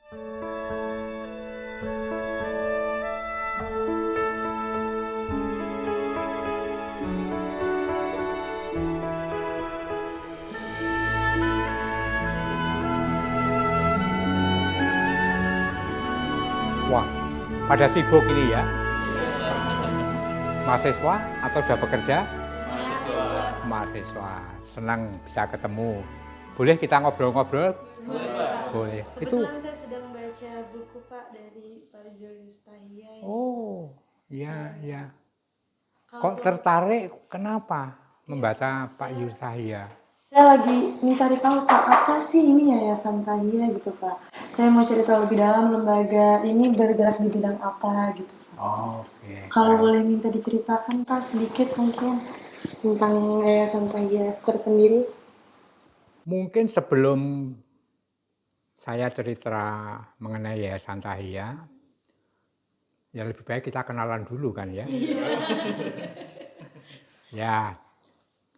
Wah, pada sibuk ini ya, mahasiswa atau sudah bekerja? Mahasiswa. Mahasiswa, senang bisa ketemu. Boleh kita ngobrol-ngobrol? Boleh, Pak. Boleh. Kebetulan saya sedang baca buku Pak dari Pak Julius Tahia. Oh, iya, iya. Kalau Kok tertarik kenapa membaca Pak saya- Julius Tahia? Saya lagi mencari tahu Pak, apa sih ini Yayasan Tahia gitu Pak. Saya mau cari tahu lebih dalam lembaga ini bergerak di bidang apa gitu. Oke. Kalau boleh minta diceritakan Pak sedikit mungkin tentang Yayasan Tahia tersendiri. Mungkin sebelum saya cerita mengenai Yayasan Tahia, ya lebih baik kita kenalan dulu kan ya. Ya,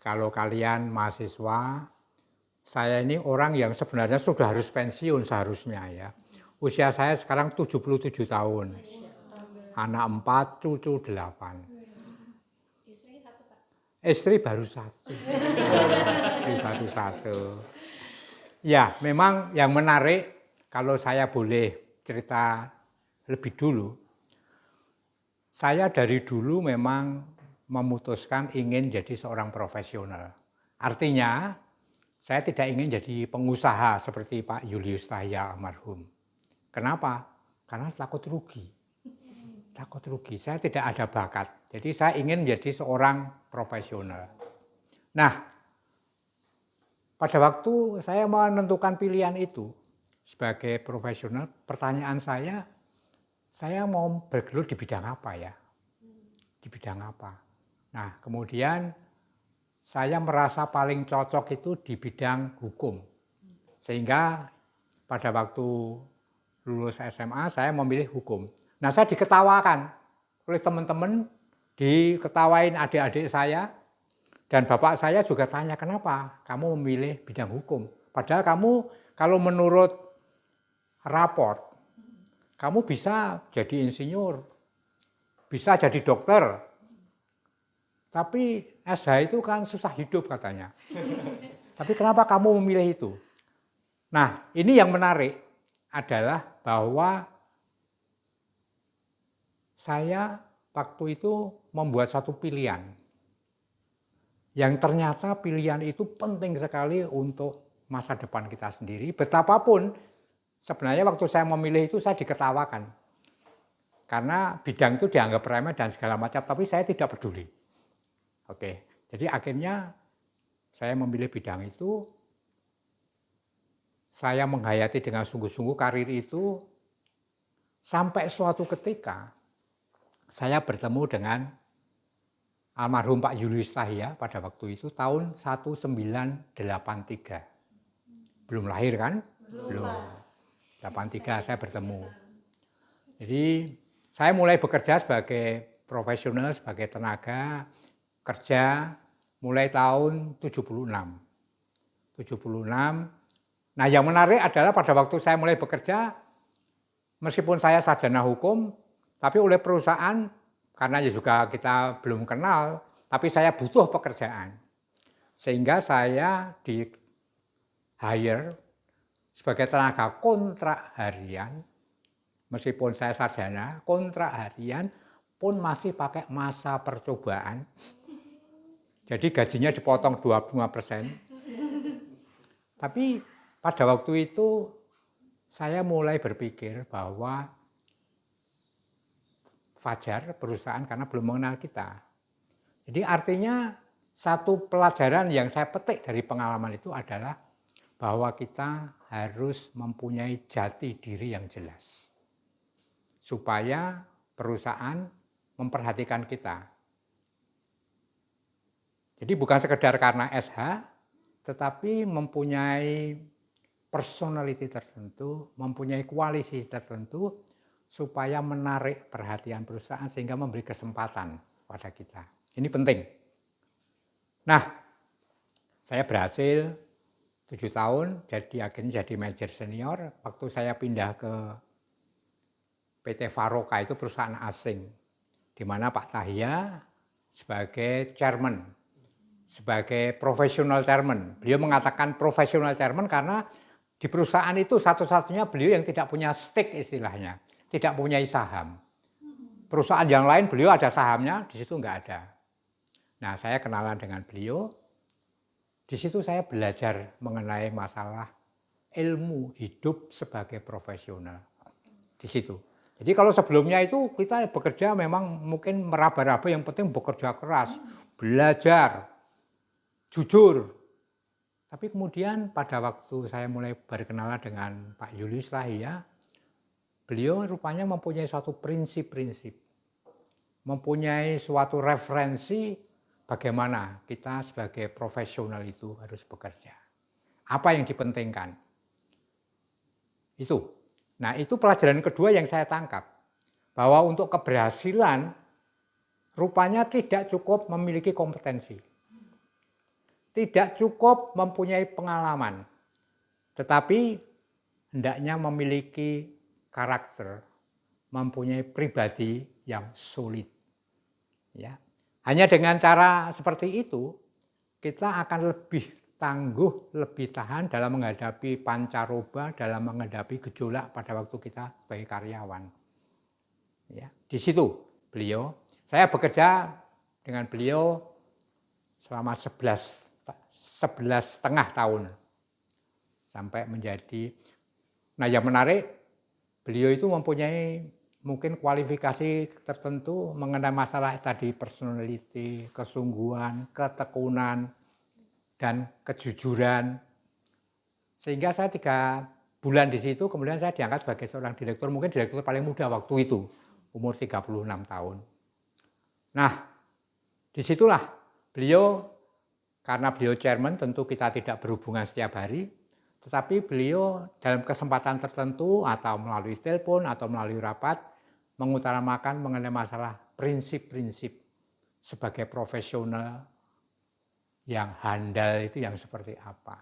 kalau kalian mahasiswa, saya ini orang yang sebenarnya sudah harus pensiun seharusnya ya. Usia saya sekarang 77 tahun. Anak 4, cucu 8. Istri satu, Pak. Istri baru 1. Istri baru 1. Ya, memang yang menarik kalau saya boleh cerita lebih dulu. Saya dari dulu memang memutuskan ingin jadi seorang profesional. Artinya, saya tidak ingin jadi pengusaha seperti Pak Julius Tahia almarhum. Kenapa? Karena takut rugi. Takut rugi, saya tidak ada bakat. Jadi saya ingin menjadi seorang profesional. Nah, pada waktu saya menentukan pilihan itu sebagai profesional, pertanyaan saya mau bergelut di bidang apa ya? Di bidang apa? Nah, kemudian saya merasa paling cocok itu di bidang hukum. Sehingga pada waktu lulus SMA saya memilih hukum. Nah, saya diketawakan oleh teman-teman, diketawain adik-adik saya, dan bapak saya juga tanya, kenapa kamu memilih bidang hukum? Padahal kamu kalau menurut raport, kamu bisa jadi insinyur, bisa jadi dokter, tapi SH itu kan susah hidup katanya. Tapi kenapa kamu memilih itu? Nah, ini yang menarik adalah bahwa saya waktu itu membuat satu pilihan yang ternyata pilihan itu penting sekali untuk masa depan kita sendiri. Betapapun sebenarnya waktu saya memilih itu saya diketawakan karena bidang itu dianggap remeh dan segala macam, tapi saya tidak peduli. Oke, jadi akhirnya saya memilih bidang itu. Saya menghayati dengan sungguh-sungguh karir itu sampai suatu ketika saya bertemu dengan almarhum Pak Julius Tahia pada waktu itu tahun 1983. Belum lahir kan? Belum. 83 saya bertemu. Jadi saya mulai bekerja sebagai profesional, sebagai tenaga kerja mulai tahun 76. Nah, yang menarik adalah pada waktu saya mulai bekerja, meskipun saya sarjana hukum, tapi oleh perusahaan, karena ya juga kita belum kenal, tapi saya butuh pekerjaan. Sehingga saya di hire sebagai tenaga kontrak harian, meskipun saya sarjana, kontrak harian pun masih pakai masa percobaan. Jadi gajinya dipotong 25%. Tapi pada waktu itu saya mulai berpikir bahwa Fajar perusahaan karena belum mengenal kita. Jadi artinya satu pelajaran yang saya petik dari pengalaman itu adalah bahwa kita harus mempunyai jati diri yang jelas. Supaya perusahaan memperhatikan kita. Jadi bukan sekedar karena SH, tetapi mempunyai personality tertentu, mempunyai koalisi tertentu, supaya menarik perhatian perusahaan sehingga memberi kesempatan pada kita. Ini penting. Nah, saya berhasil, 7 tahun, jadi akhirnya jadi manajer senior. Waktu saya pindah ke PT Faroka itu perusahaan asing, di mana Pak Tahya sebagai chairman, sebagai professional chairman. Beliau mengatakan professional chairman karena di perusahaan itu satu-satunya beliau yang tidak punya stake istilahnya, tidak punya saham. Perusahaan yang lain beliau ada sahamnya, di situ enggak ada. Nah, saya kenalan dengan beliau. Di situ saya belajar mengenai masalah ilmu hidup sebagai profesional. Di situ. Jadi kalau sebelumnya itu kita bekerja memang mungkin meraba-raba, yang penting bekerja keras, belajar, jujur. Tapi kemudian pada waktu saya mulai berkenalan dengan Pak Julius Tahya, beliau rupanya mempunyai suatu prinsip-prinsip, mempunyai suatu referensi bagaimana kita sebagai profesional itu harus bekerja. Apa yang dipentingkan? Itu. Nah, itu pelajaran kedua yang saya tangkap. Bahwa untuk keberhasilan, rupanya tidak cukup memiliki kompetensi. Tidak cukup mempunyai pengalaman. Tetapi hendaknya memiliki karakter, mempunyai pribadi yang solid. Ya. Hanya dengan cara seperti itu, kita akan lebih tangguh, lebih tahan dalam menghadapi pancaroba, dalam menghadapi gejolak pada waktu kita sebagai karyawan. Ya, di situ beliau, saya bekerja dengan beliau selama 11,5 tahun. Sampai menjadi, nah yang menarik, beliau itu mempunyai mungkin kualifikasi tertentu mengenai masalah tadi personality, kesungguhan, ketekunan, dan kejujuran. Sehingga saya 3 bulan di situ, kemudian saya diangkat sebagai seorang direktur, mungkin direktur paling muda waktu itu, umur 36 tahun. Nah, disitulah beliau, karena beliau chairman, tentu kita tidak berhubungan setiap hari, tetapi beliau dalam kesempatan tertentu atau melalui telepon atau melalui rapat mengutamakan mengenai masalah prinsip-prinsip sebagai profesional yang handal itu yang seperti apa.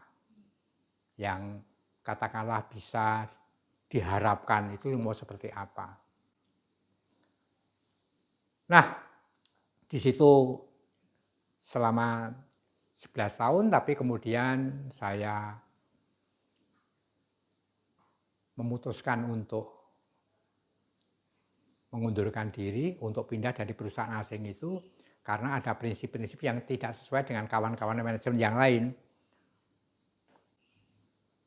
Yang katakanlah bisa diharapkan itu mau seperti apa. Nah, di situ selama 11 tahun, tapi kemudian saya memutuskan untuk mengundurkan diri, untuk pindah dari perusahaan asing itu, karena ada prinsip-prinsip yang tidak sesuai dengan kawan-kawan manajemen yang lain.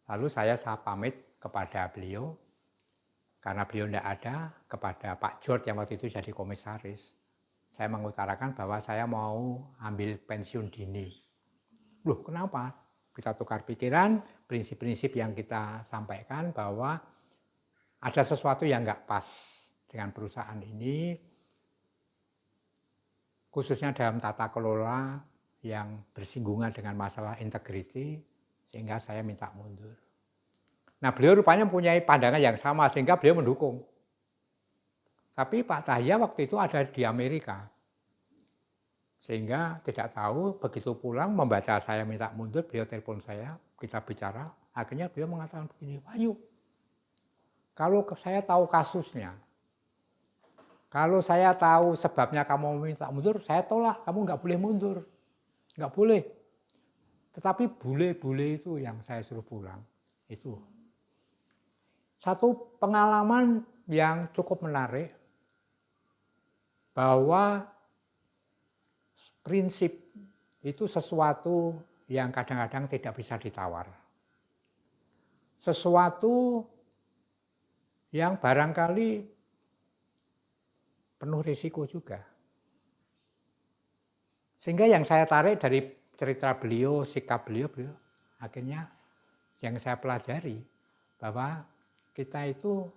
Lalu saya pamit kepada beliau, karena beliau tidak ada, kepada Pak George yang waktu itu jadi komisaris. Saya mengutarakan bahwa saya mau ambil pensiun dini. Loh, kenapa? Kita tukar pikiran, prinsip-prinsip yang kita sampaikan bahwa ada sesuatu yang nggak pas dengan perusahaan ini, khususnya dalam tata kelola yang bersinggungan dengan masalah integriti, sehingga saya minta mundur. Nah, beliau rupanya mempunyai pandangan yang sama, sehingga beliau mendukung. Tapi Pak Tahya waktu itu ada di Amerika, sehingga tidak tahu, begitu pulang membaca saya minta mundur, beliau telepon saya, kita bicara, akhirnya beliau mengatakan begini, Wahyu, kalau saya tahu kasusnya, kalau saya tahu sebabnya kamu minta mundur, saya tolak, kamu nggak boleh mundur, nggak boleh. Tetapi bule-bule itu yang saya suruh pulang, itu. Satu pengalaman yang cukup menarik, bahwa prinsip itu sesuatu yang kadang-kadang tidak bisa ditawar. Sesuatu yang barangkali penuh risiko juga. Sehingga yang saya tarik dari cerita beliau, sikap beliau, akhirnya yang saya pelajari bahwa kita itu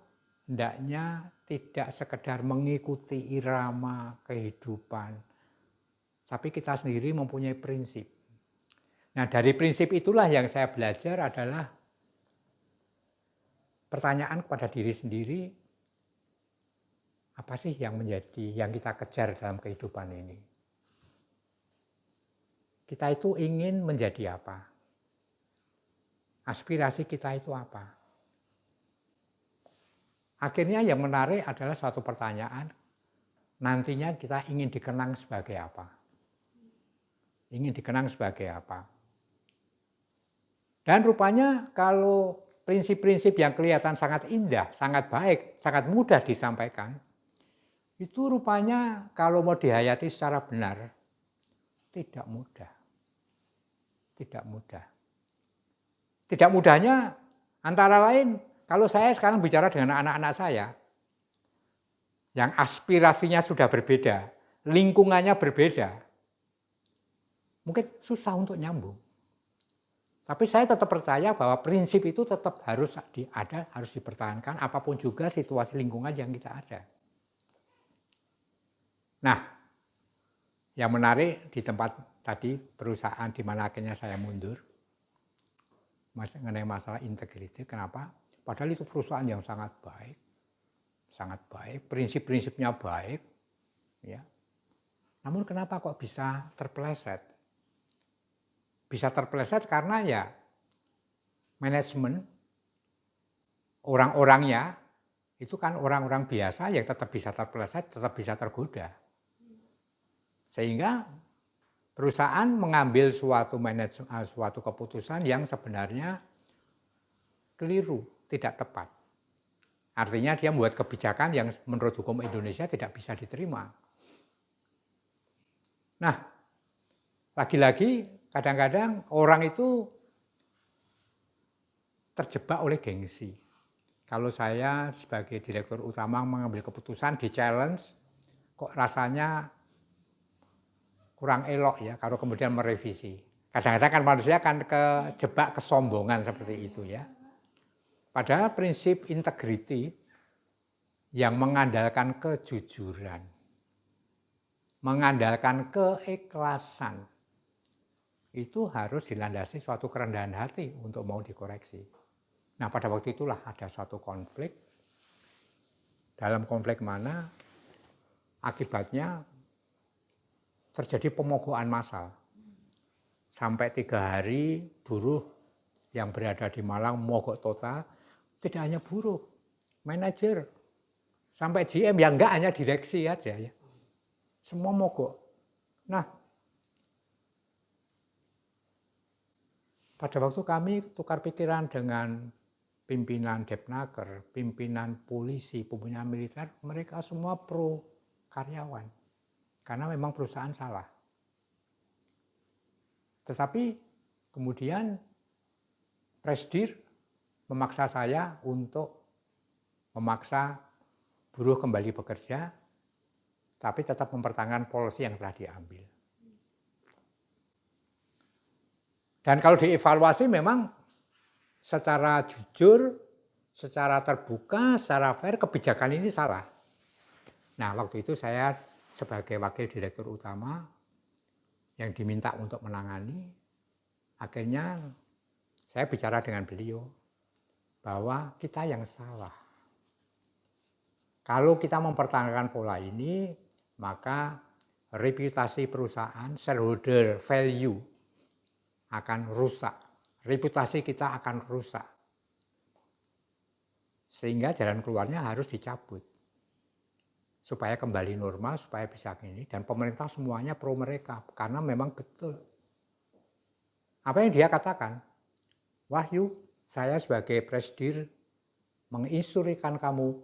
hendaknya tidak sekedar mengikuti irama kehidupan, tapi kita sendiri mempunyai prinsip. Nah, dari prinsip itulah yang saya belajar adalah pertanyaan kepada diri sendiri, apa sih yang kita kejar dalam kehidupan ini? Kita itu ingin menjadi apa? Aspirasi kita itu apa? Akhirnya yang menarik adalah suatu pertanyaan, nantinya kita ingin dikenang sebagai apa? Ingin dikenang sebagai apa? Dan rupanya kalau prinsip-prinsip yang kelihatan sangat indah, sangat baik, sangat mudah disampaikan, itu rupanya kalau mau dihayati secara benar, tidak mudah. Tidak mudah. Tidak mudahnya antara lain, kalau saya sekarang bicara dengan anak-anak saya, yang aspirasinya sudah berbeda, lingkungannya berbeda, mungkin susah untuk nyambung. Tapi saya tetap percaya bahwa prinsip itu tetap harus ada, harus dipertahankan, apapun juga situasi lingkungan yang kita ada. Nah, yang menarik di tempat tadi perusahaan di mana akhirnya saya mundur, mengenai masalah integriti, kenapa? Padahal itu perusahaan yang sangat baik, prinsip-prinsipnya baik, ya. Namun kenapa kok bisa terpeleset? Bisa terpeleset karena ya manajemen, orang-orangnya itu kan orang-orang biasa yang tetap bisa terpeleset, tetap bisa tergoda. Sehingga perusahaan mengambil suatu keputusan yang sebenarnya keliru, tidak tepat. Artinya dia membuat kebijakan yang menurut hukum Indonesia tidak bisa diterima. Nah, lagi-lagi kadang-kadang orang itu terjebak oleh gengsi. Kalau saya sebagai direktur utama mengambil keputusan di challenge, kok rasanya kurang elok ya kalau kemudian merevisi. Kadang-kadang kan manusia kan kejebak kesombongan seperti itu ya. Padahal prinsip integriti yang mengandalkan kejujuran, mengandalkan keikhlasan, itu harus dilandasi suatu kerendahan hati untuk mau dikoreksi. Nah, pada waktu itulah ada suatu konflik. Dalam konflik mana akibatnya terjadi pemogokan massal. Sampai 3 hari buruh yang berada di Malang mogok total, tidak hanya buruh, manajer, sampai GM yang enggak hanya direksi aja ya. Semua mogok. Nah, pada waktu kami tukar pikiran dengan pimpinan Depnaker, pimpinan polisi, pimpinan militer, mereka semua pro karyawan. Karena memang perusahaan salah. Tetapi kemudian Presdir memaksa saya untuk memaksa buruh kembali bekerja, tapi tetap mempertahankan polisi yang telah diambil. Dan kalau dievaluasi memang secara jujur, secara terbuka, secara fair, kebijakan ini salah. Nah, waktu itu saya sebagai wakil direktur utama yang diminta untuk menangani, akhirnya saya bicara dengan beliau bahwa kita yang salah. Kalau kita mempertahankan pola ini, maka reputasi perusahaan, shareholder value akan rusak. Reputasi kita akan rusak. Sehingga jalan keluarnya harus dicabut. Supaya kembali normal, supaya bisa gini. Dan pemerintah semuanya pro mereka. Karena memang betul. Apa yang dia katakan? Wahyu, saya sebagai Presdir menginstruksikan kamu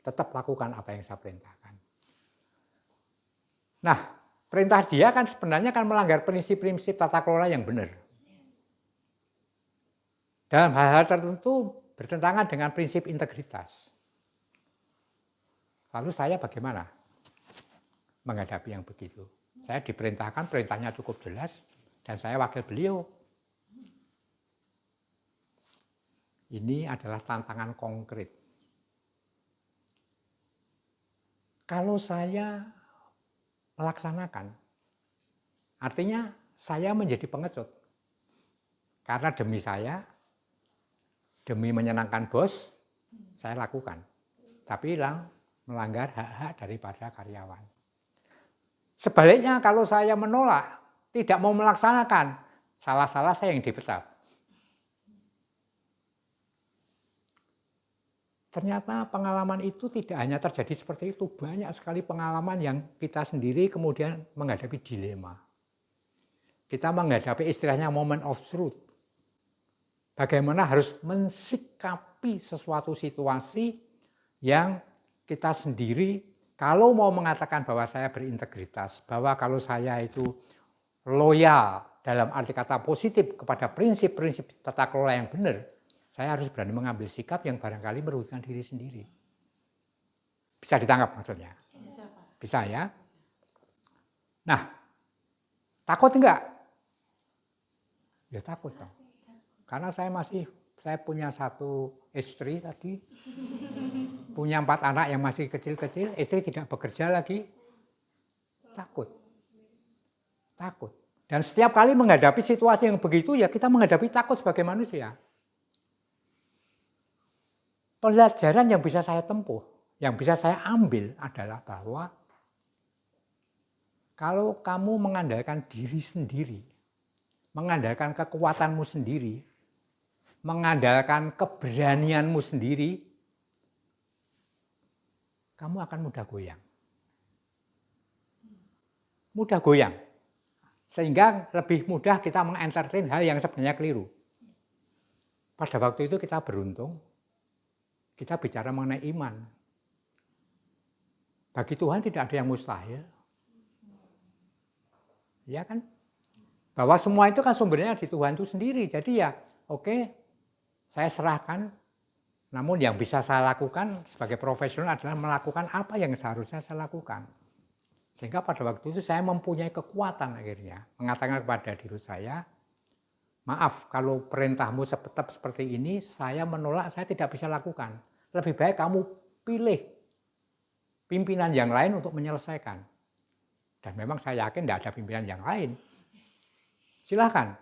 tetap lakukan apa yang saya perintahkan. Nah, perintah dia kan sebenarnya kan melanggar prinsip-prinsip tata kelola yang benar. Dalam hal-hal tertentu bertentangan dengan prinsip integritas. Lalu saya bagaimana menghadapi yang begitu? Saya diperintahkan, perintahnya cukup jelas, dan saya wakil beliau. Ini adalah tantangan konkret. Kalau saya melaksanakan, artinya saya menjadi pengecut. Karena demi saya, demi menyenangkan bos, saya lakukan. Tapi melanggar hak-hak daripada karyawan. Sebaliknya kalau saya menolak, tidak mau melaksanakan, salah-salah saya yang dipecat. ternyata pengalaman itu tidak hanya terjadi seperti itu, banyak sekali pengalaman yang kita sendiri kemudian menghadapi dilema. Kita menghadapi istilahnya moment of truth. Bagaimana harus mensikapi sesuatu situasi yang kita sendiri kalau mau mengatakan bahwa saya berintegritas, bahwa kalau saya itu loyal dalam arti kata positif kepada prinsip-prinsip tata kelola yang benar, saya harus berani mengambil sikap yang barangkali merugikan diri sendiri. Bisa ditangkap maksudnya? Bisa, Pak. Bisa ya? Nah, takut enggak? Ya takut dong. Karena saya punya 1 istri tadi, punya 4 anak yang masih kecil-kecil, istri tidak bekerja lagi, takut. Takut. Dan setiap kali menghadapi situasi yang begitu, ya kita menghadapi takut sebagai manusia. Pelajaran yang bisa saya tempuh, yang bisa saya ambil adalah bahwa kalau kamu mengandalkan diri sendiri, mengandalkan kekuatanmu sendiri, mengandalkan keberanianmu sendiri, kamu akan mudah goyang. Mudah goyang. Sehingga lebih mudah kita mengentertain hal yang sebenarnya keliru. Pada waktu itu kita beruntung, kita bicara mengenai iman. Bagi Tuhan tidak ada yang mustahil. Ya kan? Bahwa semua itu kan sumbernya di Tuhan itu sendiri. Jadi ya oke, saya serahkan. Namun yang bisa saya lakukan sebagai profesional adalah melakukan apa yang seharusnya saya lakukan. Sehingga pada waktu itu saya mempunyai kekuatan akhirnya. Mengatakan kepada diri saya, maaf kalau perintahmu tetap seperti ini, saya menolak, saya tidak bisa lakukan. Lebih baik kamu pilih pimpinan yang lain untuk menyelesaikan. Dan memang saya yakin tidak ada pimpinan yang lain. Silakan.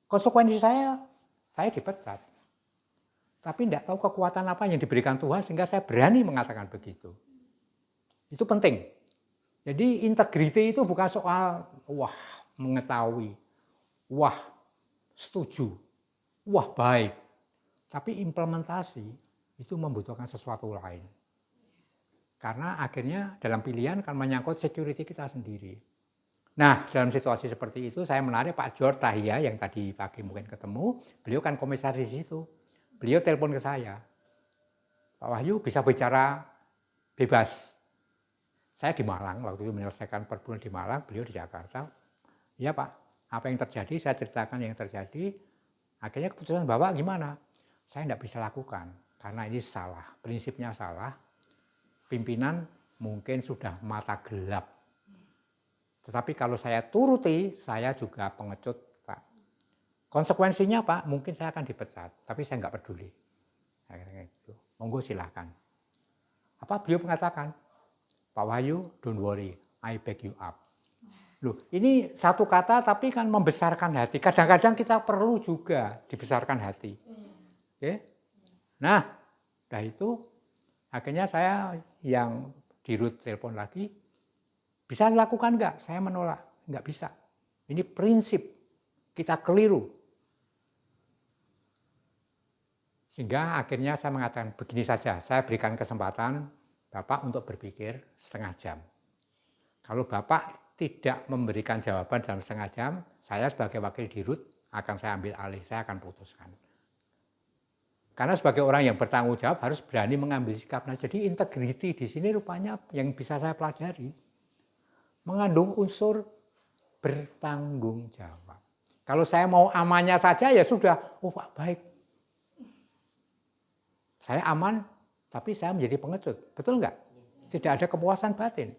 Konsekuensi saya dipecat. Tapi tidak tahu kekuatan apa yang diberikan Tuhan sehingga saya berani mengatakan begitu. Itu penting. Jadi integriti itu bukan soal wah mengetahui, wah setuju, wah baik. Tapi implementasi itu membutuhkan sesuatu lain. Karena akhirnya dalam pilihan kan menyangkut security kita sendiri. Nah, dalam situasi seperti itu saya menarik Pak George Tahia yang tadi pagi mungkin ketemu, beliau kan komisaris di situ. Beliau telepon ke saya, Pak Wahyu bisa bicara bebas. Saya di Malang, waktu itu menyelesaikan perbulan di Malang, beliau di Jakarta. Iya Pak, apa yang terjadi, saya ceritakan yang terjadi. Akhirnya keputusan Bapak gimana? Saya tidak bisa lakukan, karena ini salah, prinsipnya salah. Pimpinan mungkin sudah mata gelap. Tetapi kalau saya turuti, saya juga pengecut Pak. Konsekuensinya Pak, mungkin saya akan dipecat, tapi saya nggak peduli. Monggo silahkan. Apa beliau mengatakan? Pak Wahyu, don't worry, I back you up. Loh, ini satu kata tapi kan membesarkan hati. Kadang-kadang kita perlu juga dibesarkan hati. Oke? Nah, udah itu akhirnya saya yang dirut telepon lagi, bisa dilakukan enggak? Saya menolak, enggak bisa. Ini prinsip, kita keliru. Sehingga akhirnya saya mengatakan begini saja, saya berikan kesempatan Bapak untuk berpikir setengah jam. Kalau Bapak tidak memberikan jawaban dalam setengah jam, saya sebagai wakil dirut akan saya ambil alih, saya akan putuskan. Karena sebagai orang yang bertanggung jawab harus berani mengambil sikap. Nah, jadi integriti di sini rupanya yang bisa saya pelajari mengandung unsur bertanggung jawab. Kalau saya mau amannya saja ya sudah, oh Pak baik. Saya aman, tapi saya menjadi pengecut. Betul enggak? Tidak ada kepuasan batin.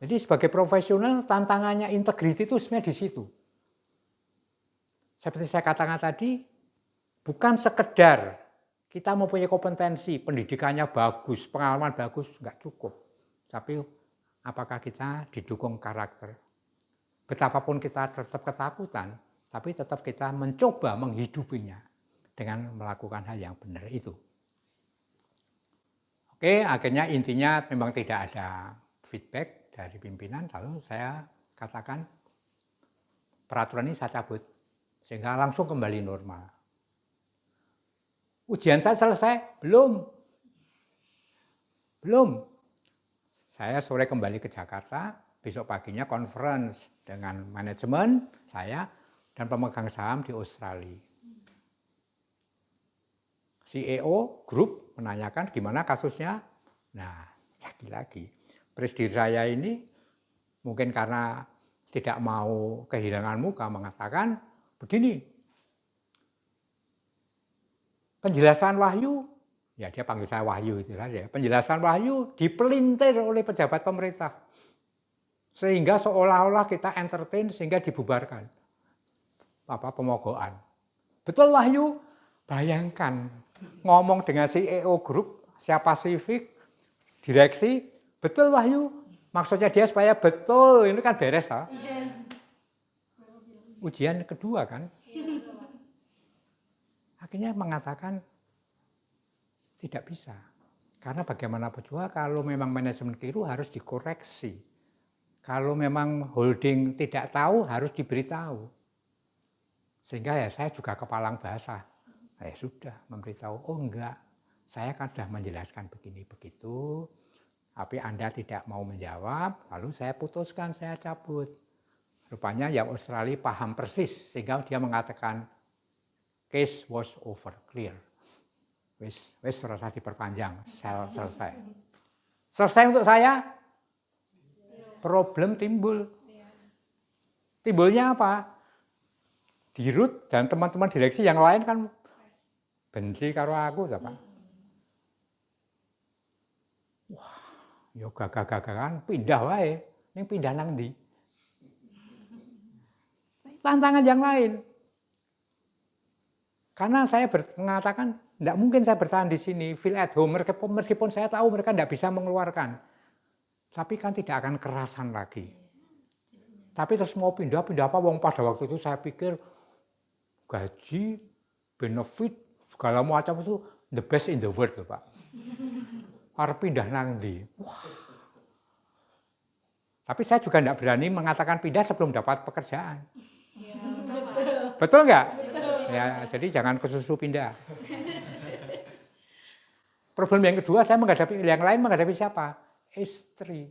Jadi sebagai profesional tantangannya integriti itu sebenarnya di situ. Seperti saya katakan tadi, bukan sekedar kita mempunyai kompetensi, pendidikannya bagus, pengalaman bagus, enggak cukup. Tapi apakah kita didukung karakter? Betapapun kita tetap ketakutan, tapi tetap kita mencoba menghidupinya dengan melakukan hal yang benar itu. Oke, akhirnya intinya memang tidak ada feedback dari pimpinan, lalu saya katakan peraturan ini saya cabut, sehingga langsung kembali normal. Ujian saya selesai? Belum. Belum. Saya sore kembali ke Jakarta, besok paginya conference dengan manajemen saya dan pemegang saham di Australia. CEO grup menanyakan gimana kasusnya. Nah, lagi-lagi presidir saya ini mungkin karena tidak mau kehilangan muka mengatakan begini. Penjelasan Wahyu, ya dia panggil saya Wahyu itu saja. Penjelasan Wahyu dipelintir oleh pejabat pemerintah. Sehingga seolah-olah kita entertain sehingga dibubarkan. Pemogokan. Betul Wahyu? Bayangkan ngomong dengan CEO grup, siapa Pacific, direksi, betul Wahyu? Maksudnya dia supaya betul, ini kan beres. Ha? Ujian kedua kan? Akhirnya mengatakan tidak bisa. Karena bagaimanapun juga kalau memang manajemen keliru harus dikoreksi. Kalau memang holding tidak tahu harus diberitahu. Sehingga ya saya juga kepalang basah. Saya sudah memberitahu, oh enggak, saya kan sudah menjelaskan begini begitu, tapi Anda tidak mau menjawab, lalu saya putuskan, saya cabut. Rupanya yang Australia paham persis, sehingga dia mengatakan, case was over, clear. Wis selesai diperpanjang, selesai. Selesai untuk saya, problem timbul. Timbulnya apa? Dirut dan teman-teman direksi yang lain kan benci karo aku, Pak. Wah, yo gagah-gagahan pindah wae. Ning pindah nang ndi? Tantangan yang lain. Karena saya mengatakan, tidak mungkin saya bertahan di sini, feel at home, meskipun saya tahu mereka tidak bisa mengeluarkan. Tapi kan tidak akan kerasan lagi. Tapi terus mau pindah apa, wong pada waktu itu saya pikir, gaji, benefit, segala macam itu the best in the world, Pak. Harus pindah nang ndi. Wah. Tapi saya juga tidak berani mengatakan pindah sebelum dapat pekerjaan. Ya, betul nggak? Ya, jadi jangan kesusu pindah. Problem yang kedua saya menghadapi yang lain menghadapi siapa? Istri.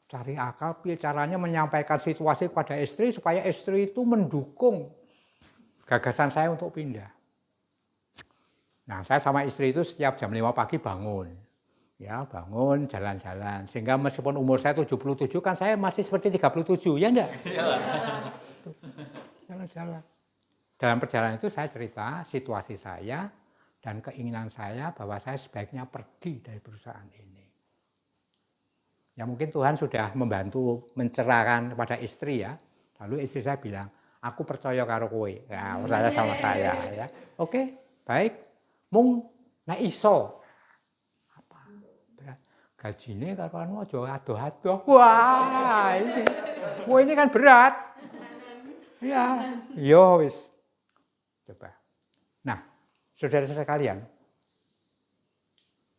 Cari akal, caranya menyampaikan situasi kepada istri supaya istri itu mendukung gagasan saya untuk pindah. Nah, saya sama istri itu setiap jam 5 pagi bangun. Ya, bangun, jalan-jalan. Sehingga meskipun umur saya 77 kan saya masih seperti 37, ya enggak? Jalan-jalan. Dalam perjalanan itu saya cerita situasi saya dan keinginan saya bahwa saya sebaiknya pergi dari perusahaan ini. Ya mungkin Tuhan sudah membantu mencerahkan kepada istri ya. Lalu istri saya bilang, aku percaya karo kowe. Ya, percaya sama saya ya. Oke, baik. Mung nek iso. Apa? Gajine karo anu aja adoh-adoh. Wah, ini. Wah, ini kan berat. Ya, yo wis. Coba. Nah, saudara-saudara sekalian.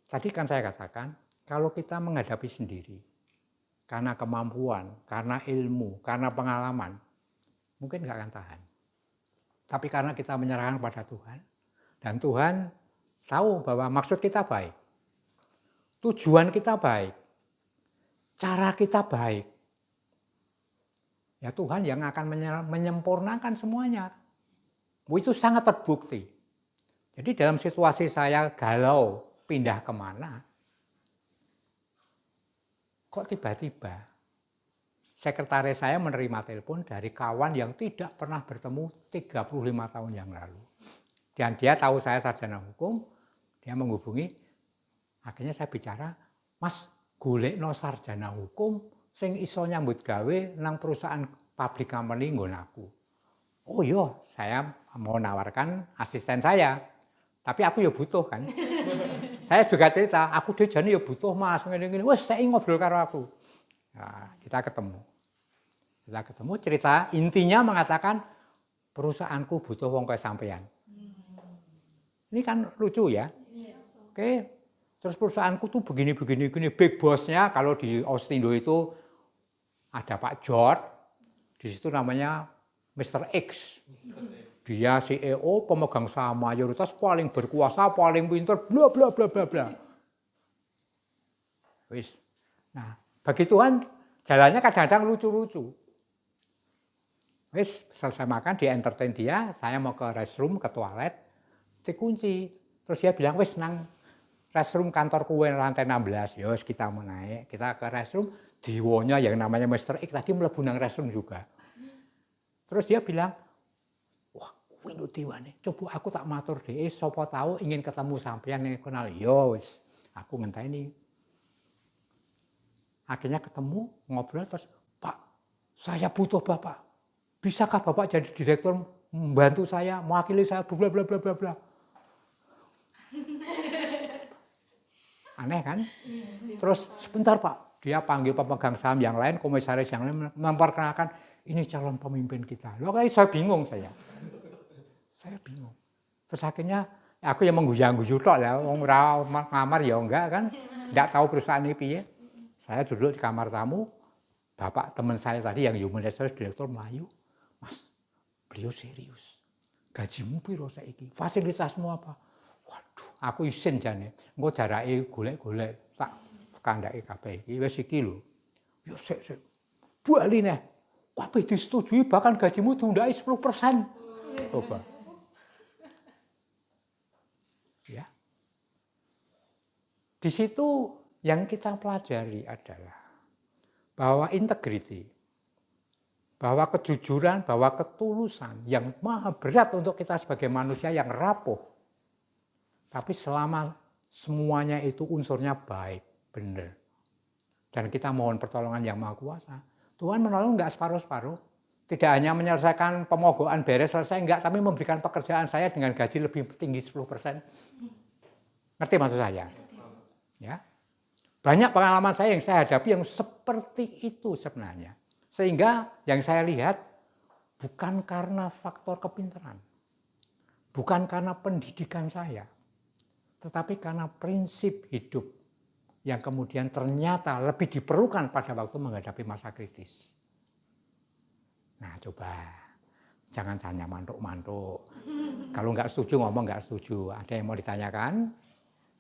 Tadi kan saya katakan kalau kita menghadapi sendiri karena kemampuan, karena ilmu, karena pengalaman, mungkin nggak akan tahan. Tapi karena kita menyerahkan kepada Tuhan, dan Tuhan tahu bahwa maksud kita baik, tujuan kita baik, cara kita baik, ya Tuhan yang akan menyempurnakan semuanya. Itu sangat terbukti. Jadi dalam situasi saya galau, pindah kemana, kok tiba-tiba sekretaris saya menerima telepon dari kawan yang tidak pernah bertemu 35 tahun yang lalu. Dan dia tahu saya sarjana hukum, dia menghubungi, akhirnya saya bicara, Mas, golekno sarjana hukum sing iso nyambut gawe nang perusahaan public company nggon aku. Oh iya, saya mau nawarkan asisten saya, tapi aku ya butuh kan. Saya juga cerita, aku dejane ya butuh Mas, ngene-ngene. Wes saya ngobrol karo aku. Nah, kita ketemu cerita intinya mengatakan perusahaanku butuh wong kaya sampean. Ini kan lucu ya. Oke. Terus perusahaanku tuh begini. Big boss-nya kalau di Austindo itu ada Pak George. Di situ namanya Mr. X. Dia CEO, pemegang saham mayoritas, paling berkuasa, paling pintar, bla bla bla bla bla. Wis. Nah, bagi Tuhan jalannya kadang-kadang lucu-lucu. Wis, selesai makan, dia entertain dia, saya mau ke restroom, ke toilet, dikunci. Terus dia bilang, wis nang restroom kantor kue lantai 16. Yos, kita mau naik, kita ke restroom, diwonya yang namanya Mr. X tadi mlebu nang restroom juga. Terus dia bilang, wah, kuwi lho diwane. Coba aku tak matur dhewe, sapa tahu ingin ketemu sampean yang kenal. Yo wis, aku ngenteni. Akhirnya ketemu, ngobrol terus, Pak, saya butuh Bapak. Bisakah Bapak jadi direktur membantu saya, mewakili saya, bla bla bla bla bla. Aneh kan? Terus sebentar Pak, dia panggil pemegang saham yang lain, komisaris yang lain, memperkenalkan, ini calon pemimpin kita. Loh kayak saya bingung saya. Saya bingung. Terus akhirnya aku yang mengguyu-guyu tok ya, wong ora ngamar ya enggak kan. Enggak tahu perusahaan ini piye. Saya duduk di kamar tamu, bapak teman saya tadi yang human resource director Melayu, Mas, beliau serius. Gajimu piro saiki? Fasilitasmu apa? Waduh, aku isin jane. Engko jarake golek-golek tak kandhake kabeh iki wis iki lho. Yo sik. Bali neh. Kabeh disetujui bahkan gajimu diundaki 10%. Coba. Ya. Di situ yang kita pelajari adalah bahwa integriti, bahwa kejujuran, bahwa ketulusan yang maha berat untuk kita sebagai manusia yang rapuh. Tapi selama semuanya itu unsurnya baik, benar. Dan kita mohon pertolongan yang maha kuasa. Tuhan menolong enggak separuh-separuh. Tidak hanya menyelesaikan pemogokan beres selesai, enggak, tapi memberikan pekerjaan saya dengan gaji lebih tinggi 10%. Ngerti maksud saya? Ya. Banyak pengalaman saya yang saya hadapi yang seperti itu sebenarnya. Sehingga yang saya lihat bukan karena faktor kepintaran, bukan karena pendidikan saya, tetapi karena prinsip hidup yang kemudian ternyata lebih diperlukan pada waktu menghadapi masa kritis. Nah coba, jangan tanya mantuk-mantuk. Kalau nggak setuju ngomong nggak setuju. Ada yang mau ditanyakan?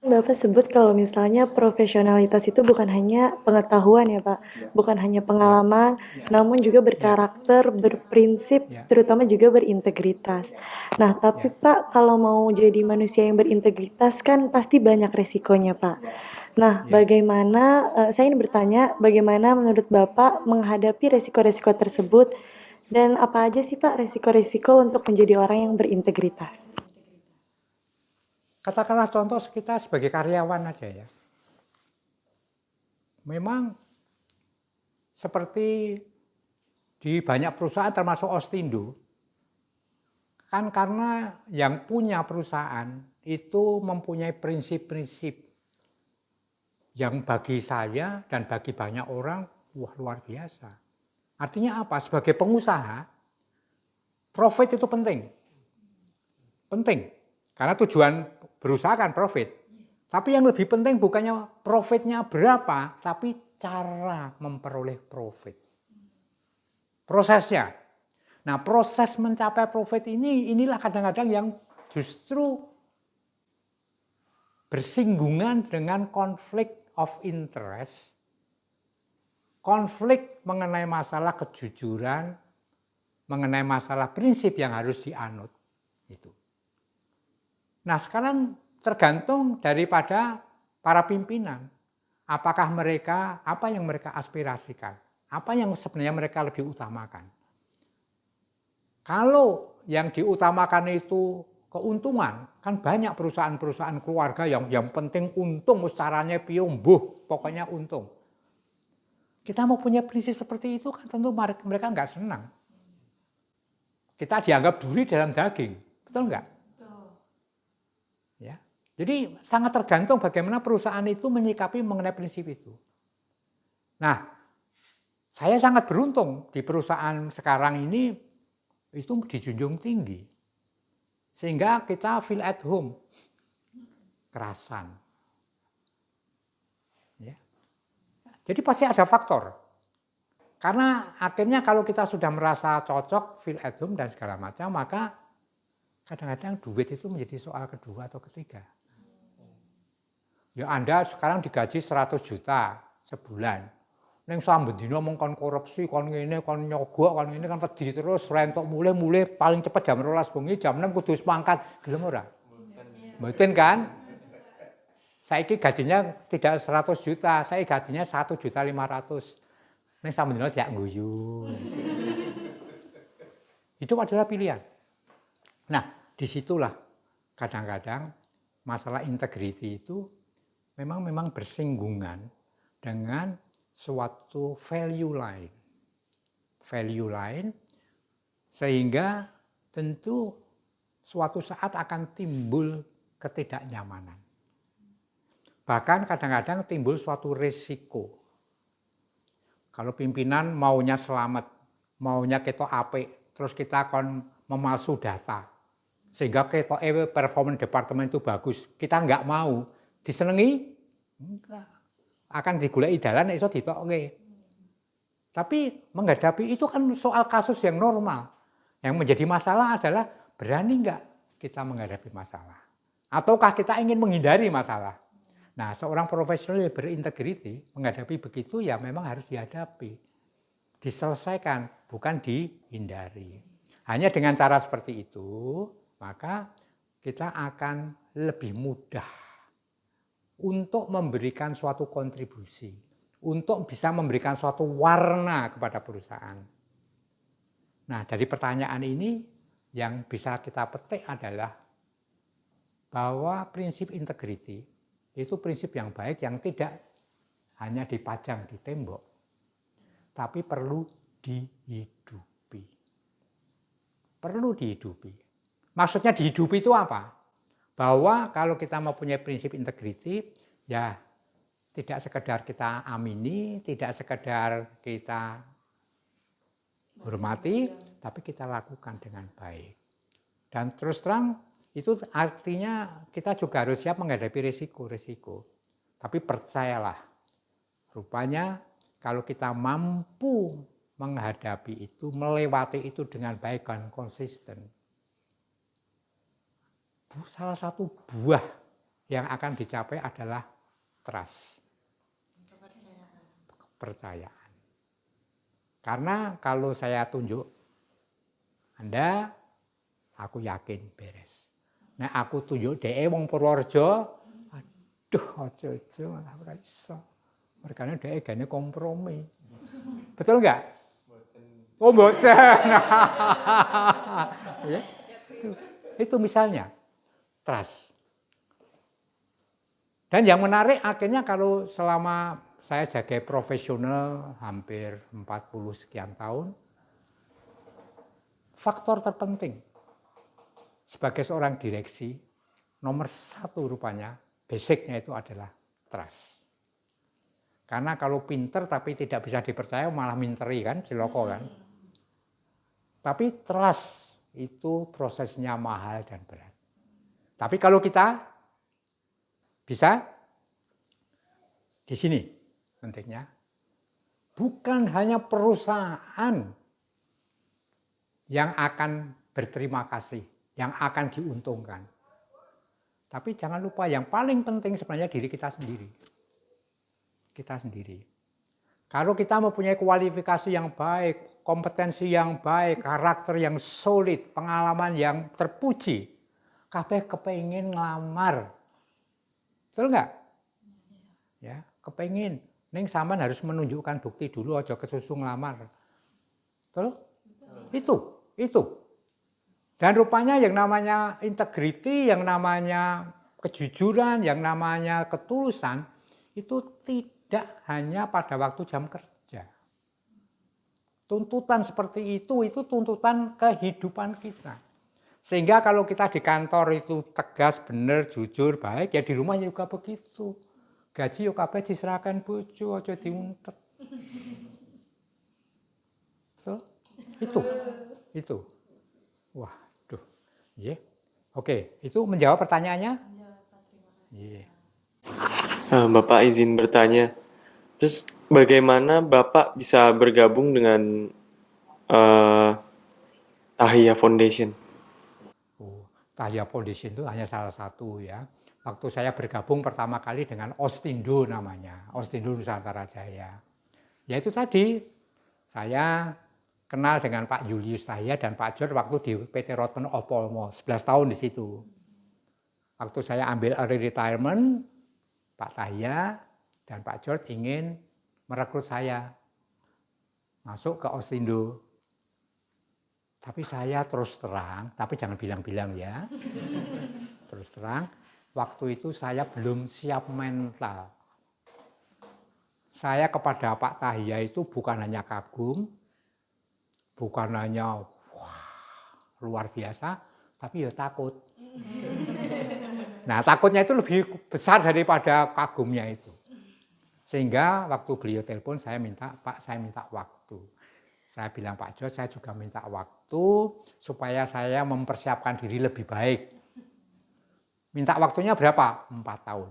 Bapak sebut kalau misalnya profesionalitas itu bukan hanya pengetahuan ya Pak, bukan hanya pengalaman, namun juga berkarakter, berprinsip, terutama juga berintegritas. Nah, tapi Pak, kalau mau jadi manusia yang berintegritas kan pasti banyak resikonya Pak. Nah, bagaimana, saya ingin bertanya, bagaimana menurut Bapak menghadapi resiko-resiko tersebut, dan apa aja sih Pak resiko-resiko untuk menjadi orang yang berintegritas? Katakanlah contoh kita sebagai karyawan aja ya. Memang seperti di banyak perusahaan termasuk Ostindo, kan karena yang punya perusahaan itu mempunyai prinsip-prinsip yang bagi saya dan bagi banyak orang, wah luar biasa. Artinya apa? Sebagai pengusaha, profit itu penting. Penting. Karena tujuan berusaha kan profit. Tapi yang lebih penting bukannya profitnya berapa, tapi cara memperoleh profit. Prosesnya. Nah, proses mencapai profit inilah kadang-kadang yang justru bersinggungan dengan konflik of interest, konflik mengenai masalah kejujuran, mengenai masalah prinsip yang harus dianut. Itu. Nah sekarang tergantung daripada para pimpinan. Apakah mereka, apa yang mereka aspirasikan. Apa yang sebenarnya mereka lebih utamakan. Kalau yang diutamakan itu keuntungan, kan banyak perusahaan-perusahaan keluarga yang penting untung, caranya piumbuh, pokoknya untung. Kita mau punya prinsip seperti itu kan tentu mereka nggak senang. Kita dianggap duri dalam daging, betul nggak? Ya. Jadi sangat tergantung bagaimana perusahaan itu menyikapi mengenai prinsip itu. Nah, saya sangat beruntung di perusahaan sekarang ini itu dijunjung tinggi. Sehingga kita feel at home. Kerasan. Ya. Jadi pasti ada faktor. Karena akhirnya kalau kita sudah merasa cocok, feel at home dan segala macam, maka kadang-kadang duit itu menjadi soal kedua atau ketiga. Ya Anda sekarang digaji 100 juta sebulan. Neng sambut dino ngomong kon korupsi, kon ngene, kon nyogok, kon ngene kan wedi terus rentok mulai paling cepat jam 12 bengi, jam 6 kudu mangkat. Gelem ora? Mboten kan? Saiki gajinya tidak 100 juta, saya gajinya 1.500.000. Neng sambut dino jak guyu. Itu adalah pilihan. Nah, disitulah kadang-kadang masalah integriti itu memang bersinggungan dengan suatu value lain. Value lain sehingga tentu suatu saat akan timbul ketidaknyamanan. Bahkan kadang-kadang timbul suatu risiko. Kalau pimpinan maunya selamat, maunya ketok apik, terus kita akan memalsu data. Sehingga ketok performance departemen itu bagus. Kita enggak mau. Disenengi? Enggak. Akan digulai dalan iso ditokke. Tapi menghadapi itu kan soal kasus yang normal. Yang menjadi masalah adalah berani enggak kita menghadapi masalah. Ataukah kita ingin menghindari masalah. Nah, seorang profesional yang berintegriti menghadapi begitu ya memang harus dihadapi. Diselesaikan, bukan dihindari. Hanya dengan cara seperti itu, maka kita akan lebih mudah untuk memberikan suatu kontribusi, untuk bisa memberikan suatu warna kepada perusahaan. Nah, dari pertanyaan ini yang bisa kita petik adalah bahwa prinsip integriti itu prinsip yang baik yang tidak hanya dipajang di tembok, tapi perlu dihidupi. Perlu dihidupi. Maksudnya dihidupi itu apa? Bahwa kalau kita mempunyai prinsip integriti, ya tidak sekedar kita amini, tidak sekedar kita hormati, tapi kita lakukan dengan baik. Dan terus terang, itu artinya kita juga harus siap menghadapi risiko-risiko. Tapi percayalah, rupanya kalau kita mampu menghadapi itu, melewati itu dengan baik dan konsisten, salah satu buah yang akan dicapai adalah trust. Kepercayaan. Karena kalau saya tunjuk, Anda, aku yakin beres. Nah aku tunjuk DE wong Purworejo, aduh ojo-ojo ora iso. Mergane DE gane kompromi. Betul enggak? Oh mboten. Ya, itu misalnya trust. Dan yang menarik akhirnya kalau selama saya sebagai profesional hampir 40 sekian tahun, faktor terpenting sebagai seorang direksi, nomor satu rupanya, basicnya itu adalah trust. Karena kalau pinter tapi tidak bisa dipercaya malah minteri kan, ciloko kan. Tapi trust itu prosesnya mahal dan berat. Tapi kalau kita bisa, di sini pentingnya, bukan hanya perusahaan yang akan berterima kasih, yang akan diuntungkan. Tapi jangan lupa yang paling penting sebenarnya diri kita sendiri. Kita sendiri. Kalau kita mempunyai kualifikasi yang baik, kompetensi yang baik, karakter yang solid, pengalaman yang terpuji, kabeh kepengin ngelamar. Betul enggak? Ya, kepengin. Ning sampean harus menunjukkan bukti dulu aja kesusu ngelamar. Betul? Itu. Dan rupanya yang namanya integriti, yang namanya kejujuran, yang namanya ketulusan, itu tidak hanya pada waktu jam kerja. Tuntutan seperti itu tuntutan kehidupan kita. Sehingga kalau kita di kantor itu tegas, benar, jujur, baik, ya di rumah juga begitu. Gaji yo kabeh diserahkan bojo, aja diuntet. So, itu. Wah. Yeah. Oke, itu menjawab pertanyaannya? Yeah. Bapak izin bertanya, terus bagaimana Bapak bisa bergabung dengan Tahia Foundation? Tahia Foundation itu hanya salah satu ya. Waktu saya bergabung pertama kali dengan Ostindo namanya, Ostindo Nusantara Jaya. Ya itu tadi, saya kenal dengan Pak Julius Tahia dan Pak Jor waktu di PT Rotten of Polmo, 11 tahun di situ. Waktu saya ambil early retirement, Pak Tahia dan Pak Jor ingin merekrut saya masuk ke Ostindo. Tapi saya terus terang, tapi jangan bilang-bilang ya. Terus terang, waktu itu saya belum siap mental. Saya kepada Pak Tahia itu bukan hanya kagum, bukan hanya wah, luar biasa, tapi ya takut. Nah, takutnya itu lebih besar daripada kagumnya itu. Sehingga waktu beliau telepon, saya minta, Pak, saya minta waktu. Saya bilang, Pak Jo, saya juga minta waktu supaya saya mempersiapkan diri lebih baik. Minta waktunya berapa? 4 tahun.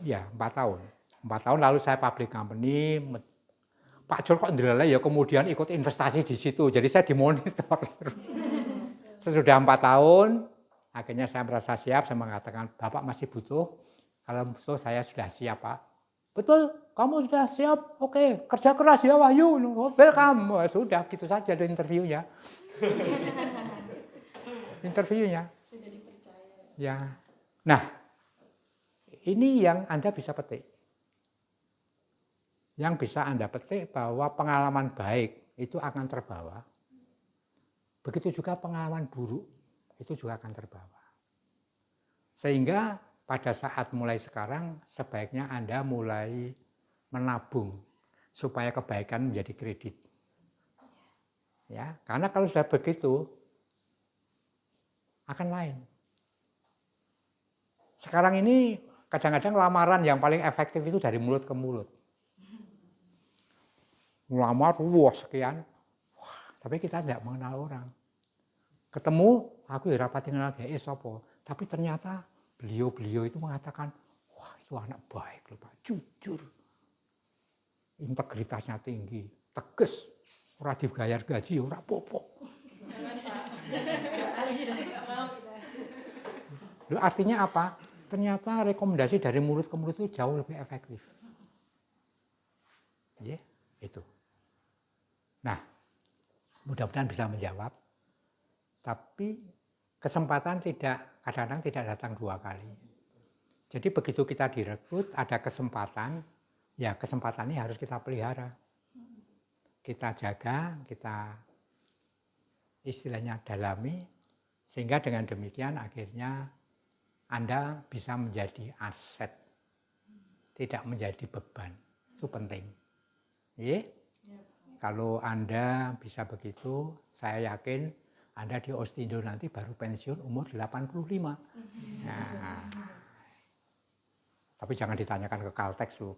Ya, 4 tahun. 4 tahun lalu saya public company. Pak Jo kok ndelala ya kemudian ikut investasi di situ. Jadi saya dimonitor. Sesudah 4 tahun, akhirnya saya merasa siap. Saya mengatakan, Bapak masih butuh. Kalau butuh saya sudah siap, Pak. Betul, kamu sudah siap, oke, kerja keras ya Wahyu, welcome. Sudah, gitu saja ada interviewnya. Interviewnya. Sudah dipercaya. Ya. Nah, ini yang Anda bisa petik. Yang bisa Anda petik bahwa pengalaman baik itu akan terbawa. Begitu juga pengalaman buruk itu juga akan terbawa. Sehingga pada saat mulai sekarang, sebaiknya Anda mulai menabung supaya kebaikan menjadi kredit. Ya, karena kalau sudah begitu, akan lain. Sekarang ini kadang-kadang lamaran yang paling efektif itu dari mulut ke mulut. Melamar, wah sekian, wah, tapi kita tidak mengenal orang. Ketemu, aku ya rapat kenal dia, sopo. Tapi ternyata beliau itu mengatakan, wah itu anak baik loh Pak, jujur. Integritasnya tinggi, tegas, ora dibayar gaji, ora popok. Loh, artinya apa? Ternyata rekomendasi dari mulut ke mulut itu jauh lebih efektif. Ya, itu. Nah, mudah-mudahan bisa menjawab. Tapi kesempatan kadang-kadang tidak datang 2 kali. Jadi begitu kita direkrut, ada kesempatan, ya kesempatan ini harus kita pelihara. Kita jaga, kita istilahnya dalami, sehingga dengan demikian akhirnya Anda bisa menjadi aset, tidak menjadi beban. Itu penting. Ya? Kalau Anda bisa begitu, saya yakin Anda di Ostindo nanti baru pensiun umur 85. Nah, tapi jangan ditanyakan ke Caltex loh,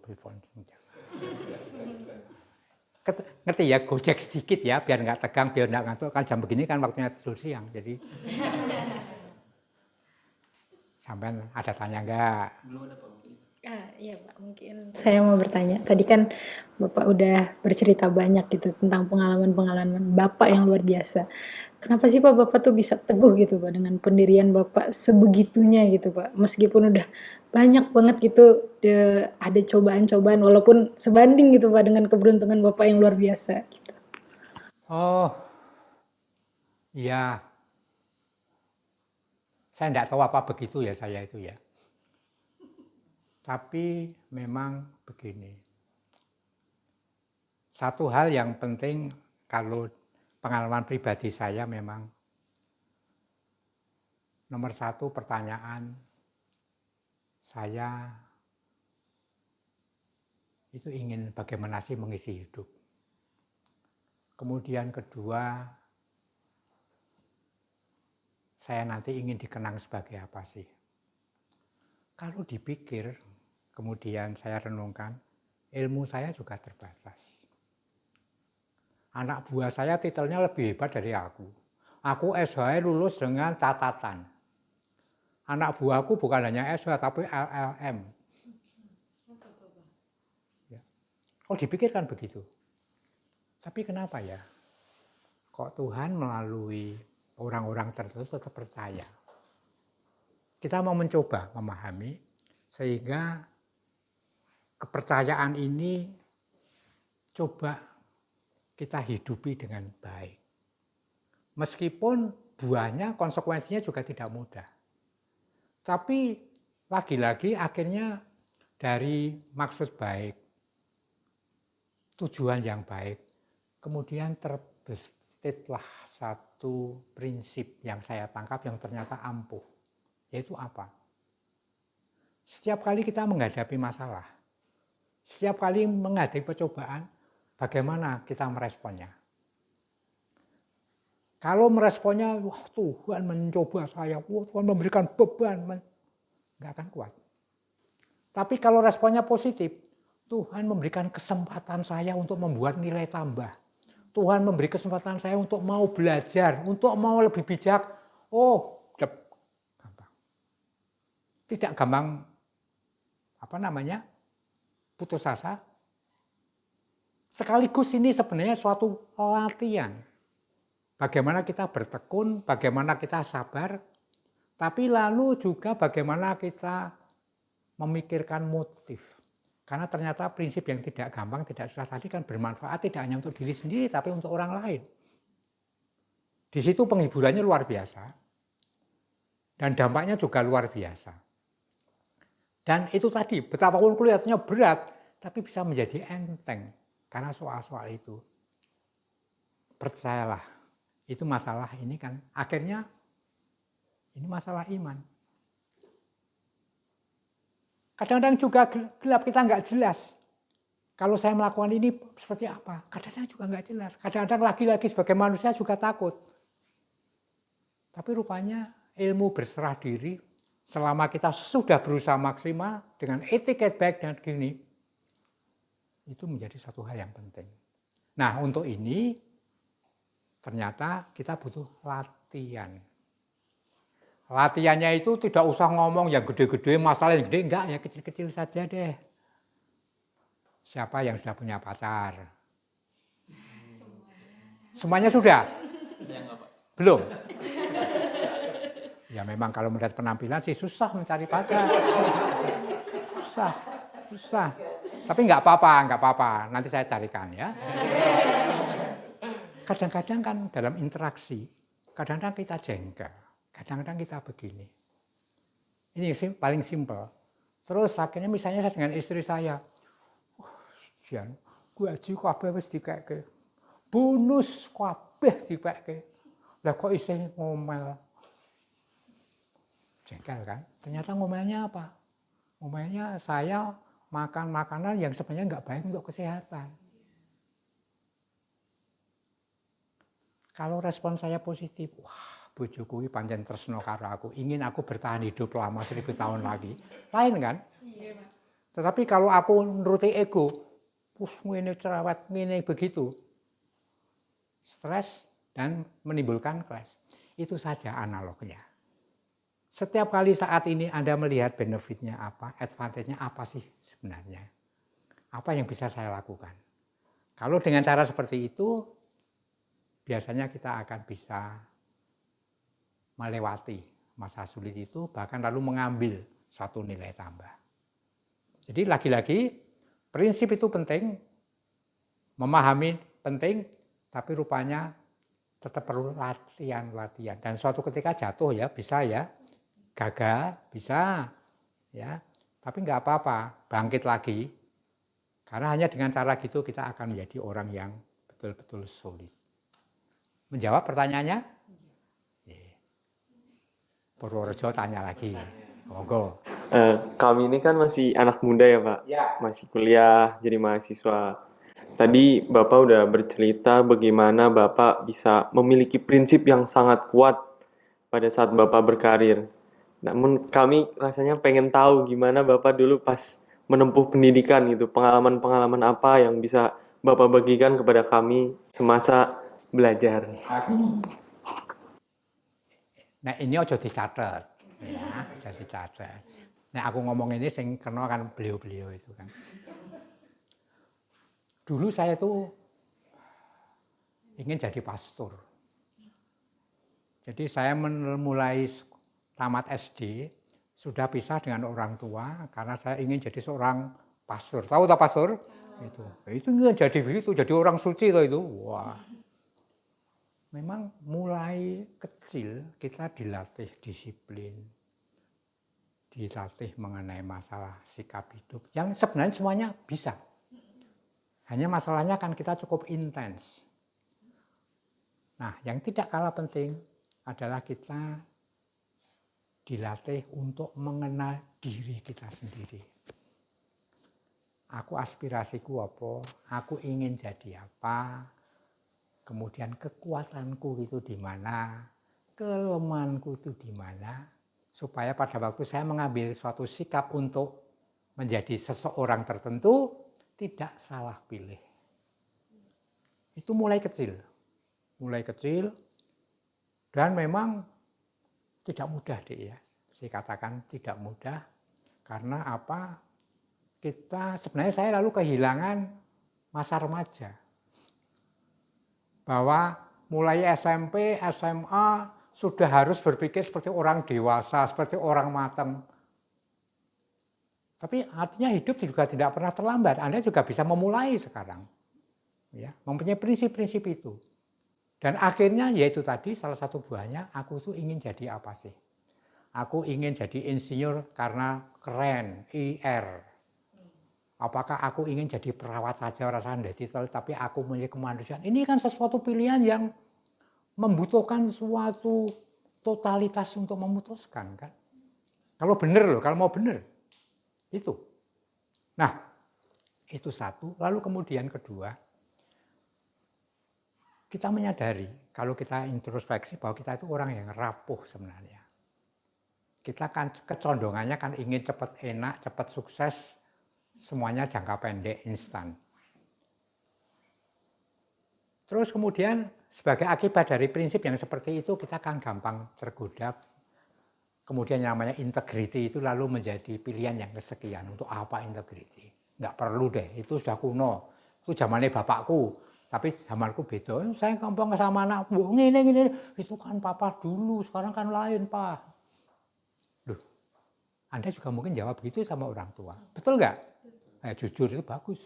ngerti ya, gojek sedikit ya, biar nggak tegang, biar nggak ngantuk. Kan jam begini kan waktunya tidur siang, jadi sampai ada tanya nggak? Belum ada Pak mungkin. Iya Pak, mungkin saya mau bertanya. Tadi kan Bapak udah bercerita banyak gitu tentang pengalaman-pengalaman Bapak yang luar biasa. Kenapa sih Pak Bapak tuh bisa teguh gitu Pak dengan pendirian Bapak sebegitunya gitu Pak? Meskipun udah banyak banget gitu ada cobaan-cobaan walaupun sebanding gitu Pak dengan keberuntungan Bapak yang luar biasa gitu. Oh, iya. Saya enggak tahu apa begitu ya saya itu ya. Tapi memang begini. Satu hal yang penting kalau pengalaman pribadi saya memang nomor 1 pertanyaan saya itu ingin bagaimana sih mengisi hidup. Kemudian kedua, saya nanti ingin dikenang sebagai apa sih? Kalau dipikir, kemudian saya renungkan, ilmu saya juga terbatas. Anak buah saya titelnya lebih hebat dari aku. Aku SH lulus dengan catatan. Anak buahku bukan hanya SH, tapi LLM. Ya. Kalau dipikirkan begitu. Tapi kenapa ya? Kok Tuhan melalui orang-orang tertentu tetap percaya? Kita mau mencoba memahami sehingga kepercayaan ini coba kita hidupi dengan baik. Meskipun buahnya, konsekuensinya juga tidak mudah. Tapi lagi-lagi akhirnya dari maksud baik, tujuan yang baik, kemudian terbitlah satu prinsip yang saya tangkap yang ternyata ampuh. Yaitu apa? Setiap kali kita menghadapi masalah, setiap kali menghadapi percobaan, bagaimana kita meresponnya? Kalau meresponnya, wah Tuhan mencoba saya, wah Tuhan memberikan beban, nggak akan kuat. Tapi kalau responnya positif, Tuhan memberikan kesempatan saya untuk membuat nilai tambah. Tuhan memberi kesempatan saya untuk mau belajar, untuk mau lebih bijak. Oh, gampang. Tidak gampang, putus asa. Sekaligus ini sebenarnya suatu latihan. Bagaimana kita bertekun, bagaimana kita sabar, tapi lalu juga bagaimana kita memikirkan motif. Karena ternyata prinsip yang tidak gampang, tidak susah tadi kan bermanfaat tidak hanya untuk diri sendiri, tapi untuk orang lain. Di situ penghiburannya luar biasa. Dan dampaknya juga luar biasa. Dan itu tadi, betapapun kelihatannya berat, tapi bisa menjadi enteng. Karena soal-soal itu. Percayalah. Itu masalah ini kan akhirnya ini masalah iman. Kadang-kadang juga gelap, kita nggak jelas. Kalau saya melakukan ini seperti apa? Kadang-kadang juga nggak jelas. Kadang-kadang lagi-lagi sebagai manusia juga takut. Tapi rupanya ilmu berserah diri selama kita sudah berusaha maksimal dengan etiket baik dan gini, itu menjadi satu hal yang penting. Nah untuk ini ternyata kita butuh latihan. Latihannya itu tidak usah ngomong yang gede-gede, masalah yang gede, enggak, ya kecil-kecil saja deh. Siapa yang sudah punya pacar? Semuanya sudah? Belum? Ya memang kalau melihat penampilan sih susah mencari pacar. Susah. Tapi enggak apa-apa, nanti saya carikan ya. Kadang-kadang kan dalam interaksi, kadang-kadang kita jengkel, kadang-kadang kita begini. Ini yang paling simpel. Terus akhirnya misalnya saya dengan istri saya, Jan, gaji kabeh wis dikeke. Bonus kabeh dikeke. Lah kok isih ngomel. Jengkel kan? Ternyata ngomelnya apa? Ngomelnya saya makan makanan yang sebenarnya enggak baik untuk kesehatan. Kalau respon saya positif, wah bojoku pancen tresno karo aku, ingin aku bertahan hidup lama 1000 tahun lagi. Lain kan? Iya, Pak. Tetapi kalau aku nuruti ego, terus ngene cerewet, ngene begitu. Stres dan menimbulkan clash. Itu saja analognya. Setiap kali saat ini Anda melihat benefitnya apa, advantage-nya apa sih sebenarnya? Apa yang bisa saya lakukan? Kalau dengan cara seperti itu, biasanya kita akan bisa melewati masa sulit itu, bahkan lalu mengambil suatu nilai tambah. Jadi lagi-lagi prinsip itu penting, memahami penting, tapi rupanya tetap perlu latihan. Dan suatu ketika jatuh ya, bisa ya, gagal, bisa ya, tapi nggak apa-apa, bangkit lagi. Karena hanya dengan cara gitu kita akan menjadi orang yang betul-betul solid. Menjawab pertanyaannya? Purworejo tanya lagi. Monggo. Kami ini kan masih anak muda ya Pak, Ya. masih kuliah jadi mahasiswa. Tadi Bapak udah bercerita bagaimana Bapak bisa memiliki prinsip yang sangat kuat pada saat Bapak berkarir. Namun kami rasanya pengen tahu gimana Bapak dulu pas menempuh pendidikan gitu, pengalaman-pengalaman apa yang bisa Bapak bagikan kepada kami semasa belajar. Nah ini ojo dicatat, ya, ojo dicatat. Nah aku ngomong ini sing kena kan beliau-beliau itu kan. dulu saya tuh ingin jadi pastor. Jadi saya mulai tamat SD sudah pisah dengan orang tua karena saya ingin jadi seorang pastor. Tahu tak pastor? Itu nggak jadi begitu, jadi orang suci itu. Wah. Memang mulai kecil kita dilatih disiplin, dilatih mengenai masalah sikap hidup yang sebenarnya semuanya bisa. Hanya masalahnya kan kita cukup intens. Nah, yang tidak kalah penting adalah kita dilatih untuk mengenal diri kita sendiri. Aku aspirasiku apa, aku ingin jadi apa, kemudian kekuatanku itu di mana, kelemahanku itu di mana, supaya pada waktu saya mengambil suatu sikap untuk menjadi seseorang tertentu, tidak salah pilih. Itu mulai kecil, dan memang tidak mudah deh ya, saya katakan tidak mudah, karena apa? Sebenarnya saya lalu kehilangan masa remaja. Bahwa mulai SMP, SMA sudah harus berpikir seperti orang dewasa, seperti orang matang. Tapi artinya hidup juga tidak pernah terlambat. Anda juga bisa memulai sekarang. Ya, mempunyai prinsip-prinsip itu. Dan akhirnya yaitu tadi salah satu buahnya, aku tuh ingin jadi apa sih? Aku ingin jadi insinyur karena keren, IR. Apakah aku ingin jadi perawat saja rasanya titel, tapi aku punya kemanusiaan. Ini kan sesuatu pilihan yang membutuhkan suatu totalitas untuk memutuskan kan. Kalau benar loh, kalau mau benar. Itu. Nah, itu satu. Lalu kemudian kedua, kita menyadari kalau kita introspeksi bahwa kita itu orang yang rapuh sebenarnya. Kita kan kecondongannya kan ingin cepat enak, cepat sukses, semuanya jangka pendek, instan. Terus kemudian sebagai akibat dari prinsip yang seperti itu kita kan gampang tergoda. Kemudian yang namanya integriti itu lalu menjadi pilihan yang kesekian. Untuk apa integriti? Nggak perlu deh, itu sudah kuno. Itu zamannya bapakku. Tapi zamanku beda, saya gampang sama anak, ini, itu kan papa dulu, sekarang kan lain pak. Loh, Anda juga mungkin jawab begitu sama orang tua, betul nggak? Jujur itu bagus.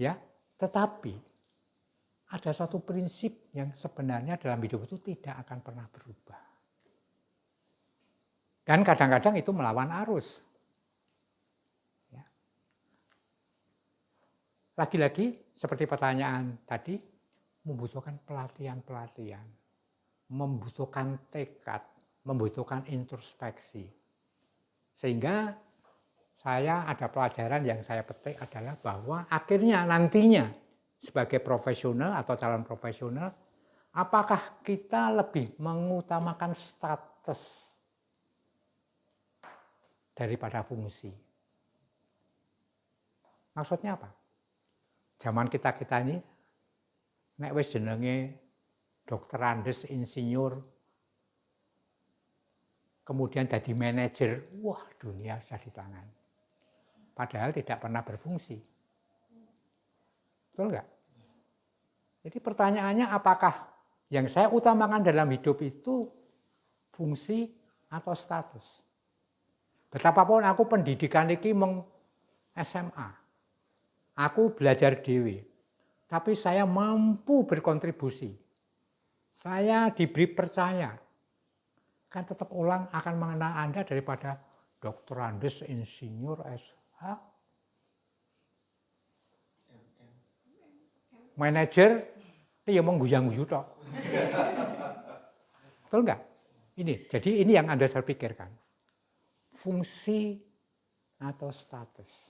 Ya, tetapi ada suatu prinsip yang sebenarnya dalam hidup itu tidak akan pernah berubah. Dan kadang-kadang itu melawan arus. Lagi-lagi seperti pertanyaan tadi, membutuhkan pelatihan-pelatihan, membutuhkan tekad, membutuhkan introspeksi. Sehingga saya ada pelajaran yang saya petik adalah bahwa akhirnya nantinya sebagai profesional atau calon profesional, apakah kita lebih mengutamakan status daripada fungsi? Maksudnya apa? Zaman kita ini, nek wis jenenge dokter Andes, insinyur, kemudian jadi manajer, wah dunia sudah di tangan. Padahal tidak pernah berfungsi. Betul nggak? Jadi pertanyaannya apakah yang saya utamakan dalam hidup itu fungsi atau status? Betapapun aku pendidikan ini SMA. Aku belajar dewe, tapi saya mampu berkontribusi. Saya diberi percaya, kan tetap ulang akan mengenal Anda daripada dokter Andes, insinyur, SH, manajer, dia mau guyang-guyu tok. Betul nggak? Jadi ini yang Anda harus pikirkan. Fungsi atau status.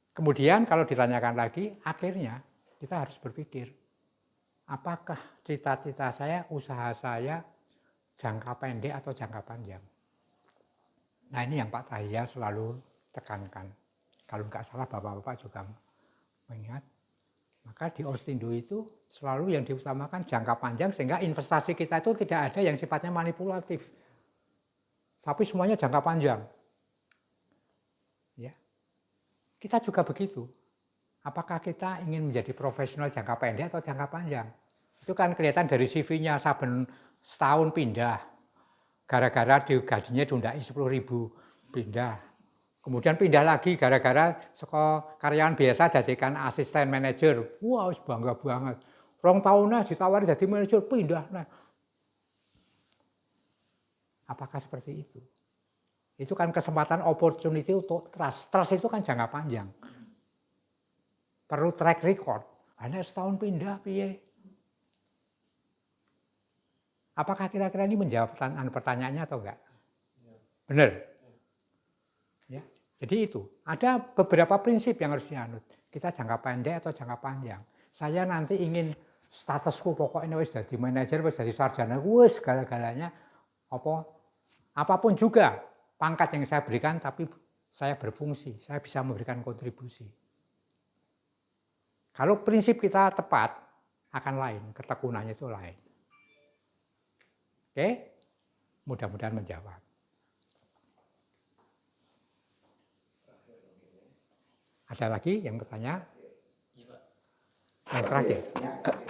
Kemudian kalau ditanyakan lagi, akhirnya kita harus berpikir, apakah cita-cita saya, usaha saya jangka pendek atau jangka panjang? Nah ini yang Pak Tahya selalu tekankan. Kalau nggak salah Bapak-Bapak juga mengingat. Maka di Ostindo itu selalu yang diutamakan jangka panjang sehingga investasi kita itu tidak ada yang sifatnya manipulatif. Tapi semuanya jangka panjang. Ya. Kita juga begitu. apakah kita ingin menjadi profesional jangka pendek atau jangka panjang? Itu kan kelihatan dari CV-nya, saben setahun pindah. Gara-gara gajinya diundai 10.000, pindah. Kemudian pindah lagi gara-gara saka karyawan biasa jadikan asisten manajer. Wah, wow, bangga banget. 2 tahunnya ditawari jadi manajer, pindah. Nah, apakah seperti itu? Itu kan kesempatan opportunity untuk trust. Trust itu kan jangka panjang. Perlu track record. Hanya setahun pindah, piye? Apakah kira-kira ini menjawab pertanyaannya atau enggak? Benar? Ya. Jadi itu, ada beberapa prinsip yang harus dianut. Kita jangka pendek atau jangka panjang. Saya nanti ingin statusku pokoknya wis jadi manajer, wis jadi sarjana, wis segala-galanya apapun juga pangkat yang saya berikan, tapi saya berfungsi, saya bisa memberikan kontribusi. Kalau prinsip kita tepat, akan lain, ketekunannya itu lain. Oke? Mudah-mudahan menjawab. Ada lagi yang bertanya? Yang terakhir.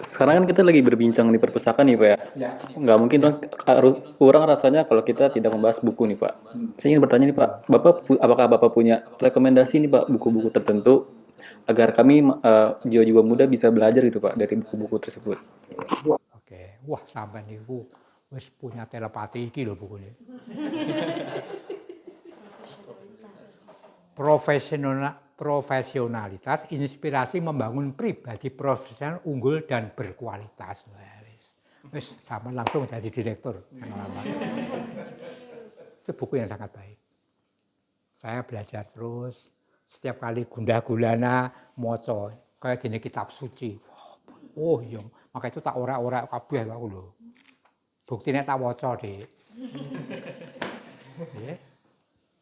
Sekarang kan kita lagi berbincang di perpustakaan nih Pak ya. Nggak mungkin dong kurang rasanya kalau kita tidak membahas buku nih Pak. Saya ingin bertanya nih Pak, apakah Bapak punya rekomendasi nih Pak buku-buku tertentu agar kami jiwa-jiwa muda bisa belajar gitu Pak dari buku-buku tersebut. Oke, wah sampai niku wis punya telepati iki lho bukunya. Profesionalitas, inspirasi membangun pribadi profesional unggul dan berkualitas. Wis sama langsung jadi direktur. Itu buku yang sangat baik. Saya belajar terus, setiap kali gundah gulana maca kayak gini kitab suci. Oh iya, maka itu tak ora-ora kabeh aku lho. Buktine tak waca, Dik.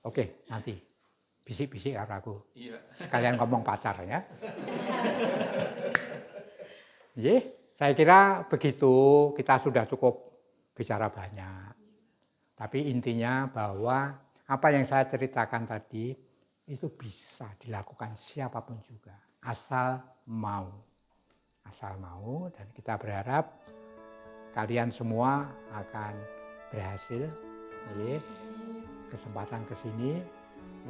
Oke, nanti bisik-bisik karo aku. Sekalian ngomong pacar ya. Saya kira begitu, kita sudah cukup bicara banyak. Tapi intinya bahwa apa yang saya ceritakan tadi itu bisa dilakukan siapapun juga, asal mau. Asal mau, dan kita berharap kalian semua akan berhasil. Kesempatan kesini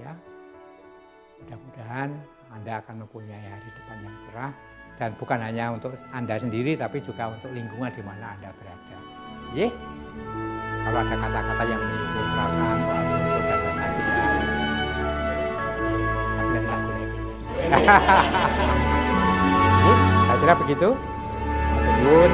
ya. Mudah-mudahan Anda akan mempunyai hari depan yang cerah, dan bukan hanya untuk Anda sendiri tapi juga untuk lingkungan di mana Anda berada. Kalau ada kata-kata yang menyinggung perasaan soal jodoh dan lain-lain ya, tapi tidak boleh. Saya kira begitu. Nuwun,